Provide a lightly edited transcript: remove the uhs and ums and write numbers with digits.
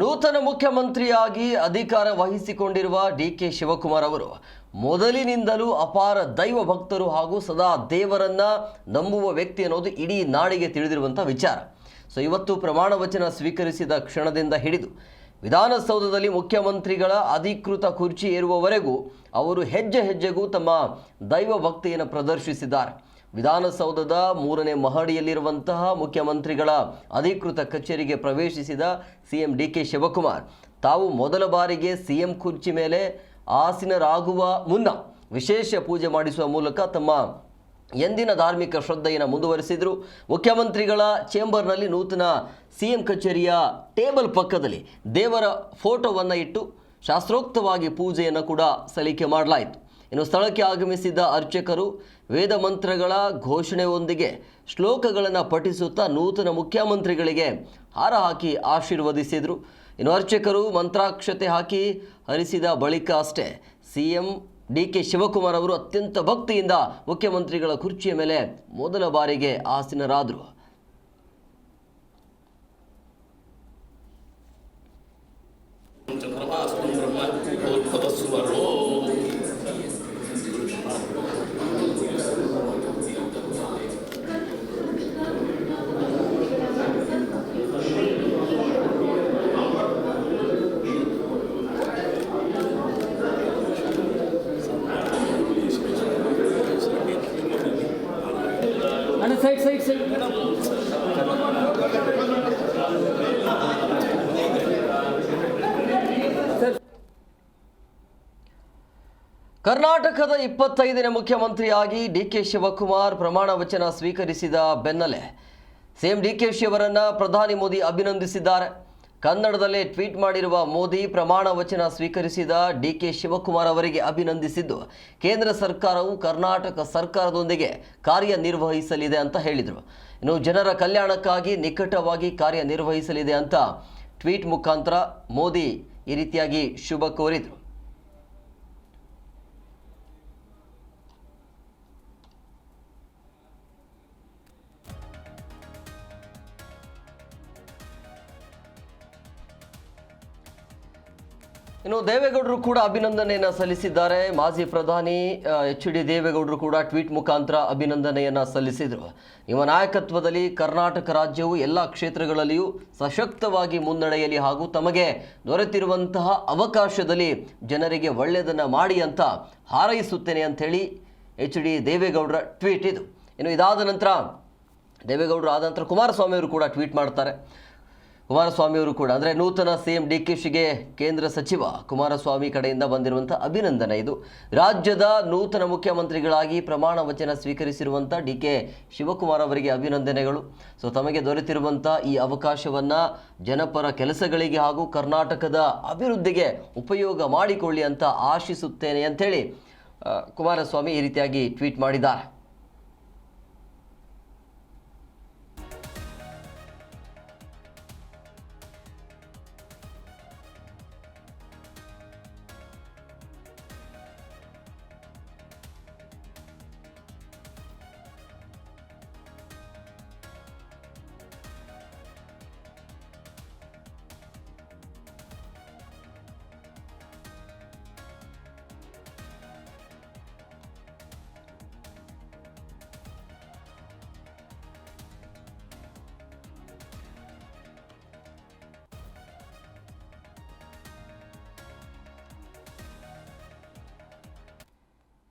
ನೂತನ ಮುಖ್ಯಮಂತ್ರಿಯಾಗಿ ಅಧಿಕಾರ ವಹಿಸಿಕೊಂಡಿರುವ ಡಿಕೆ ಶಿವಕುಮಾರ್ ಅವರು ಮೊದಲಿನಿಂದಲೂ ಅಪಾರ ದೈವ ಭಕ್ತರು ಹಾಗೂ ಸದಾ ದೇವರನ್ನ ನಂಬುವ ವ್ಯಕ್ತಿ ಅನ್ನೋದು ಇಡೀ ನಾಡಿಗೆ ತಿಳಿದಿರುವಂಥ ವಿಚಾರ. ಇವತ್ತು ಪ್ರಮಾಣ ವಚನ ಸ್ವೀಕರಿಸಿದ ಕ್ಷಣದಿಂದ ಹಿಡಿದು ವಿಧಾನಸೌಧದಲ್ಲಿ ಮುಖ್ಯಮಂತ್ರಿಗಳ ಅಧಿಕೃತ ಕುರ್ಚಿ ಏರುವವರೆಗೂ ಅವರು ಹೆಜ್ಜೆ ಹೆಜ್ಜೆಗೂ ತಮ್ಮ ದೈವ ಭಕ್ತಿಯನ್ನು ಪ್ರದರ್ಶಿಸಿದ್ದಾರೆ. ವಿಧಾನಸೌಧದ 3ನೇ ಮಹಡಿಯಲ್ಲಿರುವಂತಹ ಮುಖ್ಯಮಂತ್ರಿಗಳ ಅಧಿಕೃತ ಕಚೇರಿಗೆ ಪ್ರವೇಶಿಸಿದ ಸಿಎಂ ಡಿಕೆ ಶಿವಕುಮಾರ್ ತಾವು ಮೊದಲ ಬಾರಿಗೆ ಸಿಎಂ ಕುರ್ಚಿ ಮೇಲೆ ಆಸೀನರಾಗುವ ಮುನ್ನ ವಿಶೇಷ ಪೂಜೆ ಮಾಡಿಸುವ ಮೂಲಕ ತಮ್ಮ ಎಂದಿನ ಧಾರ್ಮಿಕ ಶ್ರದ್ಧೆಯನ್ನು ಮುಂದುವರಿಸಿದರು. ಮುಖ್ಯಮಂತ್ರಿಗಳ ಚೇಂಬರ್ನಲ್ಲಿ ನೂತನ ಸಿಎಂ ಕಚೇರಿಯ ಟೇಬಲ್ ಪಕ್ಕದಲ್ಲಿ ದೇವರ ಫೋಟೋವನ್ನು ಇಟ್ಟು ಶಾಸ್ತ್ರೋಕ್ತವಾಗಿ ಪೂಜೆಯನ್ನು ಕೂಡ ಸಲ್ಲಿಕೆ ಮಾಡಲಾಯಿತು. ಇನ್ನು ಸ್ಥಳಕ್ಕೆ ಆಗಮಿಸಿದ್ದ ಅರ್ಚಕರು ವೇದ ಮಂತ್ರಗಳ ಘೋಷಣೆಯೊಂದಿಗೆ ಶ್ಲೋಕಗಳನ್ನು ಪಠಿಸುತ್ತಾ ನೂತನ ಮುಖ್ಯಮಂತ್ರಿಗಳಿಗೆ ಹಾರ ಹಾಕಿ ಆಶೀರ್ವದಿಸಿದರು. ಇನ್ನು ಅರ್ಚಕರು ಮಂತ್ರಾಕ್ಷತೆ ಹಾಕಿ ಹರಿಸಿದ ಬಳಿಕ ಅಷ್ಟೇ ಸಿಎಂ ಡಿಕೆ ಶಿವಕುಮಾರ್ ಅವರು ಅತ್ಯಂತ ಭಕ್ತಿಯಿಂದ ಮುಖ್ಯಮಂತ್ರಿಗಳ ಕುರ್ಚಿಯ ಮೇಲೆ ಮೊದಲ ಬಾರಿಗೆ ಆಸೀನರಾದರು. ಸೈಡ್ ಕರ್ನಾಟಕದ 25ನೇ ಮುಖ್ಯಮಂತ್ರಿಯಾಗಿ ಡಿಕೆ ಶಿವಕುಮಾರ್ ಪ್ರಮಾಣ ವಚನ ಸ್ವೀಕರಿಸಿದ ಬೆನ್ನಲ್ಲೇ ಸಿಎಂ ಡಿಕೆಶಿ ಅವರನ್ನು ಪ್ರಧಾನಿ ಮೋದಿ ಅಭಿನಂದಿಸಿದ್ದಾರೆ. ಕನ್ನಡದಲ್ಲೇ ಟ್ವೀಟ್ ಮಾಡಿರುವ ಮೋದಿ ಪ್ರಮಾಣ ವಚನ ಸ್ವೀಕರಿಸಿದ ಡಿಕೆ ಶಿವಕುಮಾರ್ ಅವರಿಗೆ ಅಭಿನಂದಿಸಿದ್ದು ಕೇಂದ್ರ ಸರ್ಕಾರವು ಕರ್ನಾಟಕ ಸರ್ಕಾರದೊಂದಿಗೆ ಕಾರ್ಯನಿರ್ವಹಿಸಲಿದೆ ಅಂತ ಹೇಳಿದರು. ಇನ್ನು ಜನರ ಕಲ್ಯಾಣಕ್ಕಾಗಿ ನಿಕಟವಾಗಿ ಕಾರ್ಯನಿರ್ವಹಿಸಲಿದೆ ಅಂತ ಟ್ವೀಟ್ ಮುಖಾಂತರ ಮೋದಿ ಈ ರೀತಿಯಾಗಿ ಶುಭ ಕೋರಿದರು. ಇನ್ನು ದೇವೇಗೌಡರು ಕೂಡ ಅಭಿನಂದನೆಯನ್ನು ಸಲ್ಲಿಸಿದ್ದಾರೆ. ಮಾಜಿ ಪ್ರಧಾನಿ ಎಚ್.ಡಿ. ದೇವೇಗೌಡರು ಕೂಡ ಟ್ವೀಟ್ ಮುಖಾಂತರ ಅಭಿನಂದನೆಯನ್ನು ಸಲ್ಲಿಸಿದರು. ನಿಮ್ಮ ನಾಯಕತ್ವದಲ್ಲಿ ಕರ್ನಾಟಕ ರಾಜ್ಯವು ಎಲ್ಲ ಕ್ಷೇತ್ರಗಳಲ್ಲಿಯೂ ಸಶಕ್ತವಾಗಿ ಮುನ್ನಡೆಯಲಿ ಹಾಗೂ ತಮಗೆ ದೊರೆತಿರುವಂತಹ ಅವಕಾಶದಲ್ಲಿ ಜನರಿಗೆ ಒಳ್ಳೆಯದನ್ನು ಮಾಡಿ ಅಂತ ಹಾರೈಸುತ್ತೇನೆ ಅಂಥೇಳಿ ಎಚ್.ಡಿ. ದೇವೇಗೌಡರ ಟ್ವೀಟ್ ಇದು. ಇನ್ನು ಇದಾದ ನಂತರ ದೇವೇಗೌಡರು ಆದ ನಂತರ ಕುಮಾರಸ್ವಾಮಿ ಅವರು ಕೂಡ ಟ್ವೀಟ್ ಮಾಡ್ತಾರೆ. ಕುಮಾರಸ್ವಾಮಿ ಅವರು ಕೂಡ ಅಂದರೆ ನೂತನ ಸಿಎಂ ಡಿಕೆಶಿಗೆ ಕೇಂದ್ರ ಸಚಿವ ಕುಮಾರಸ್ವಾಮಿ ಕಡೆಯಿಂದ ಬಂದಿರುವಂಥ ಅಭಿನಂದನೆ ಇದು. ರಾಜ್ಯದ ನೂತನ ಮುಖ್ಯಮಂತ್ರಿಗಳಾಗಿ ಪ್ರಮಾಣ ವಚನ ಸ್ವೀಕರಿಸಿರುವಂಥ ಡಿಕೆ ಶಿವಕುಮಾರ್ ಅವರಿಗೆ ಅಭಿನಂದನೆಗಳು. ತಮಗೆ ದೊರೆತಿರುವಂಥ ಈ ಅವಕಾಶವನ್ನು ಜನಪರ ಕೆಲಸಗಳಿಗೆ ಹಾಗೂ ಕರ್ನಾಟಕದ ಅಭಿವೃದ್ಧಿಗೆ ಉಪಯೋಗ ಮಾಡಿಕೊಳ್ಳಿ ಅಂತ ಆಶಿಸುತ್ತೇನೆ ಅಂಥೇಳಿ ಕುಮಾರಸ್ವಾಮಿ ಈ ರೀತಿಯಾಗಿ ಟ್ವೀಟ್ ಮಾಡಿದ್ದಾರೆ.